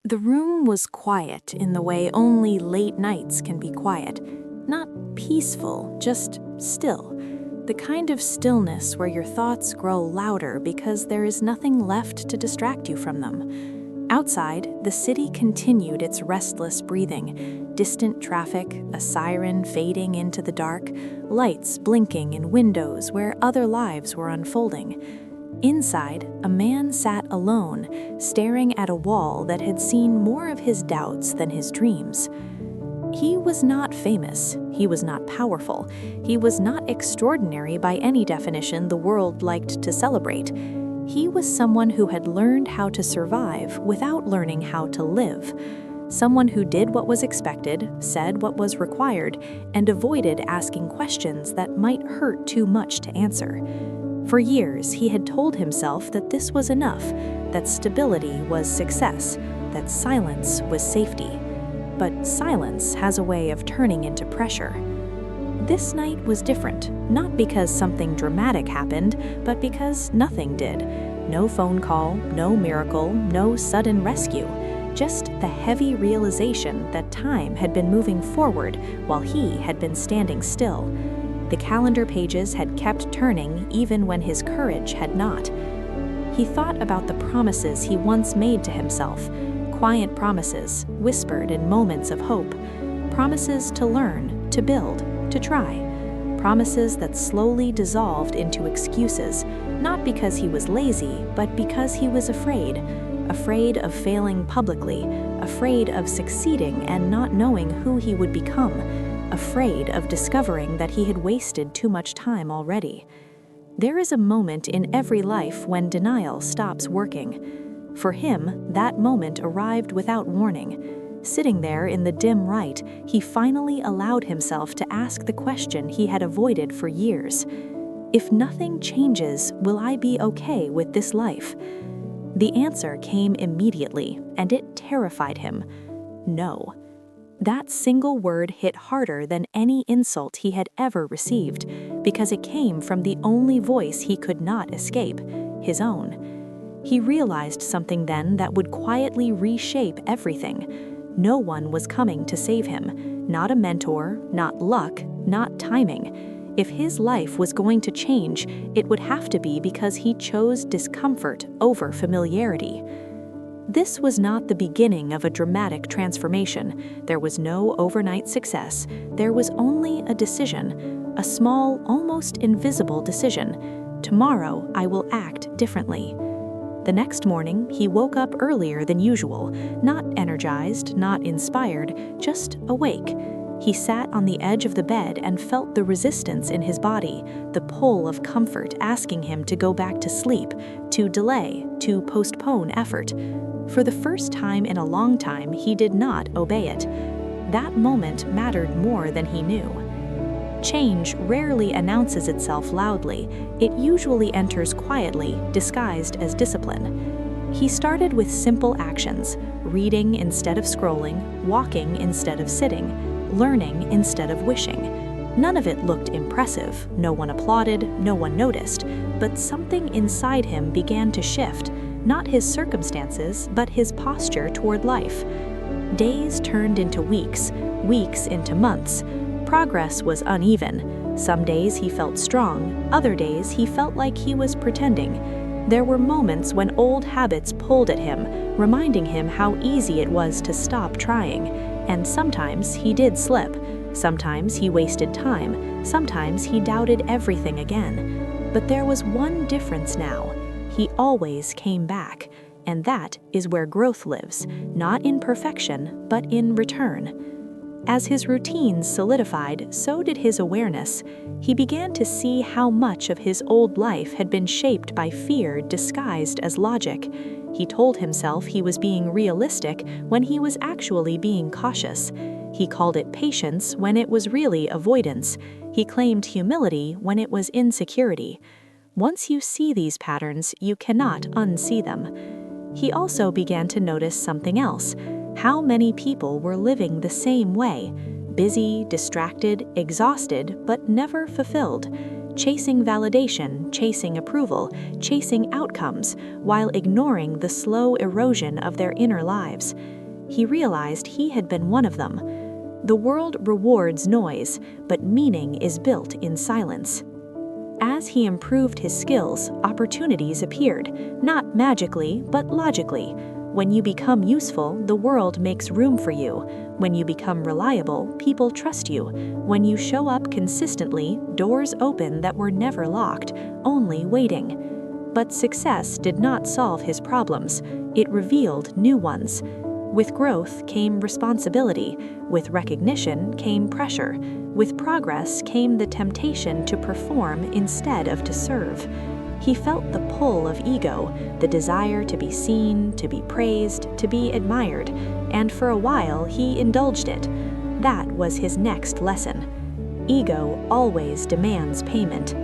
The room was quiet in the way only late nights can be quiet. Not peaceful, just still. The kind of stillness where your thoughts grow louder because there is nothing left to distract you from them. Outside, the city continued its restless breathing. Distant traffic, a siren fading into the dark, lights blinking in windows where other lives were unfolding. Inside, a man sat alone, staring at a wall that had seen more of his doubts than his dreams. He was not famous, he was not powerful, he was not extraordinary by any definition the world liked to celebrate. He was someone who had learned how to survive without learning how to live. Someone who did what was expected, said what was required, and avoided asking questions that might hurt too much to answer. For years, he had told himself that this was enough, that stability was success, that silence was safety. But silence has a way of turning into pressure. This night was different, not because something dramatic happened, but because nothing did. No phone call, no miracle, no sudden rescue. Just the heavy realization that time had been moving forward while he had been standing still. The calendar pages had kept turning even when his courage had not. He thought about the promises he once made to himself, quiet promises, whispered in moments of hope, promises to learn, to build, to try, promises that slowly dissolved into excuses, not because he was lazy, but because he was afraid of failing publicly, afraid of succeeding and not knowing who he would become, afraid of discovering that he had wasted too much time already. There is a moment in every life when denial stops working. For him, that moment arrived without warning. Sitting there in the dim light, he finally allowed himself to ask the question he had avoided for years. If nothing changes, will I be okay with this life? The answer came immediately, and it terrified him. No. That single word hit harder than any insult he had ever received, because it came from the only voice he could not escape, his own. He realized something then that would quietly reshape everything. No one was coming to save him, not a mentor, not luck, not timing. If his life was going to change, it would have to be because he chose discomfort over familiarity. This was not the beginning of a dramatic transformation. There was no overnight success. There was only a decision, a small, almost invisible decision. Tomorrow, I will act differently. The next morning, he woke up earlier than usual, not energized, not inspired, just awake. He sat on the edge of the bed and felt the resistance in his body, the pull of comfort asking him to go back to sleep, to delay, to postpone effort. For the first time in a long time, he did not obey it. That moment mattered more than he knew. Change rarely announces itself loudly. It usually enters quietly, disguised as discipline. He started with simple actions, reading instead of scrolling, walking instead of sitting, learning instead of wishing. None of it looked impressive, no one applauded, no one noticed, but something inside him began to shift, not his circumstances, but his posture toward life. Days turned into weeks, weeks into months. Progress was uneven. Some days he felt strong, other days he felt like he was pretending. There were moments when old habits pulled at him, reminding him how easy it was to stop trying. And sometimes he did slip. Sometimes he wasted time. Sometimes he doubted everything again. But there was one difference now. He always came back. And that is where growth lives, not in perfection, but in return. As his routines solidified, so did his awareness. He began to see how much of his old life had been shaped by fear disguised as logic. He told himself he was being realistic when he was actually being cautious. He called it patience when it was really avoidance. He claimed humility when it was insecurity. Once you see these patterns, you cannot unsee them. He also began to notice something else. How many people were living the same way, busy, distracted, exhausted, but never fulfilled, chasing validation, chasing approval, chasing outcomes, while ignoring the slow erosion of their inner lives. He realized he had been one of them. The world rewards noise, but meaning is built in silence. As he improved his skills, opportunities appeared, not magically, but logically. When you become useful, the world makes room for you. When you become reliable, people trust you. When you show up consistently, doors open that were never locked, only waiting. But success did not solve his problems. It revealed new ones. With growth came responsibility. With recognition came pressure. With progress came the temptation to perform instead of to serve. He felt the pull of ego, the desire to be seen, to be praised, to be admired, and for a while he indulged it. That was his next lesson. Ego always demands payment.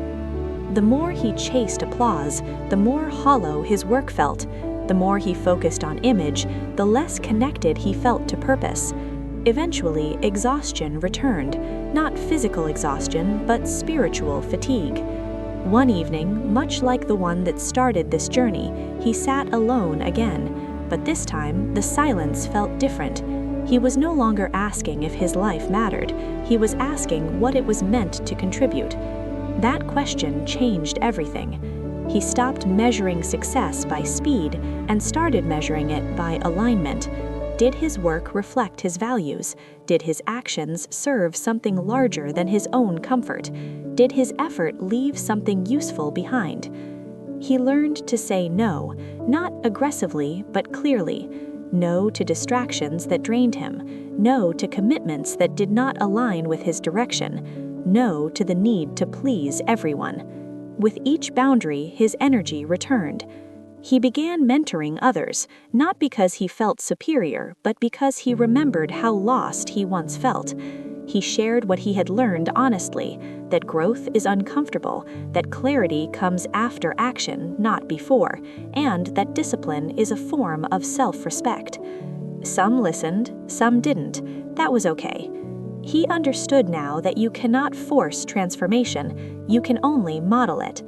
The more he chased applause, the more hollow his work felt. The more he focused on image, the less connected he felt to purpose. Eventually, exhaustion returned, not physical exhaustion, but spiritual fatigue. One evening, much like the one that started this journey, he sat alone again, but this time the silence felt different. He was no longer asking if his life mattered, he was asking what it was meant to contribute. That question changed everything. He stopped measuring success by speed and started measuring it by alignment. Did his work reflect his values? Did his actions serve something larger than his own comfort? Did his effort leave something useful behind? He learned to say no, not aggressively, but clearly. No to distractions that drained him. No to commitments that did not align with his direction. No to the need to please everyone. With each boundary, his energy returned. He began mentoring others, not because he felt superior, but because he remembered how lost he once felt. He shared what he had learned honestly, that growth is uncomfortable, that clarity comes after action, not before, and that discipline is a form of self-respect. Some listened, some didn't. That was okay. He understood now that you cannot force transformation, you can only model it.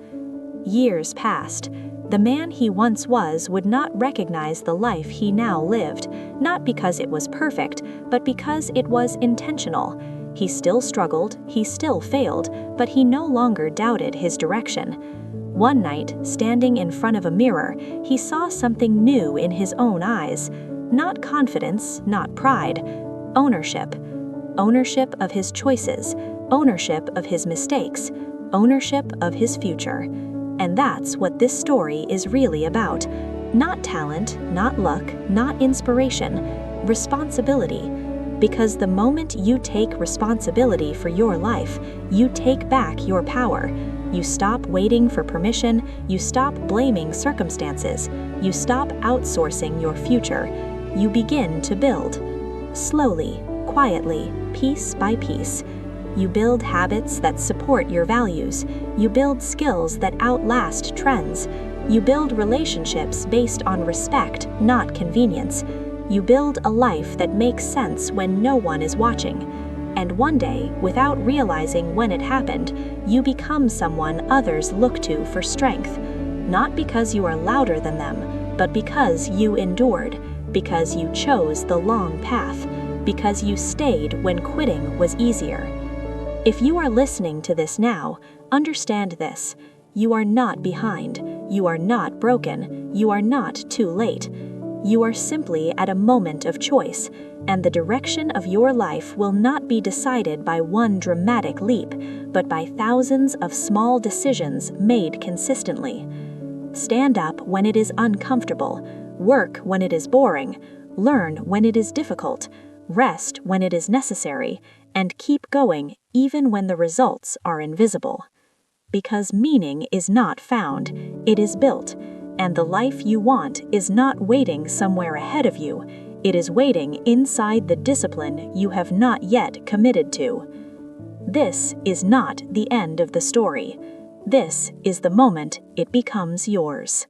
Years passed. The man he once was would not recognize the life he now lived, not because it was perfect, but because it was intentional. He still struggled, he still failed, but he no longer doubted his direction. One night, standing in front of a mirror, he saw something new in his own eyes. Not confidence, not pride. Ownership. Ownership of his choices. Ownership of his mistakes. Ownership of his future. And that's what this story is really about. Not talent, not luck, not inspiration. Responsibility. Because the moment you take responsibility for your life, you take back your power. You stop waiting for permission, you stop blaming circumstances, you stop outsourcing your future. You begin to build. Slowly, quietly, piece by piece. You build habits that support your values. You build skills that outlast trends. You build relationships based on respect, not convenience. You build a life that makes sense when no one is watching. And one day, without realizing when it happened, you become someone others look to for strength. Not because you are louder than them, but because you endured, because you chose the long path, because you stayed when quitting was easier. If you are listening to this now, understand this. You are not behind. You are not broken. You are not too late. You are simply at a moment of choice, and the direction of your life will not be decided by one dramatic leap, but by thousands of small decisions made consistently. Stand up when it is uncomfortable. Work when it is boring. Learn when it is difficult. Rest when it is necessary, and keep going even when the results are invisible. Because meaning is not found, it is built, and the life you want is not waiting somewhere ahead of you, it is waiting inside the discipline you have not yet committed to. This is not the end of the story. This is the moment it becomes yours.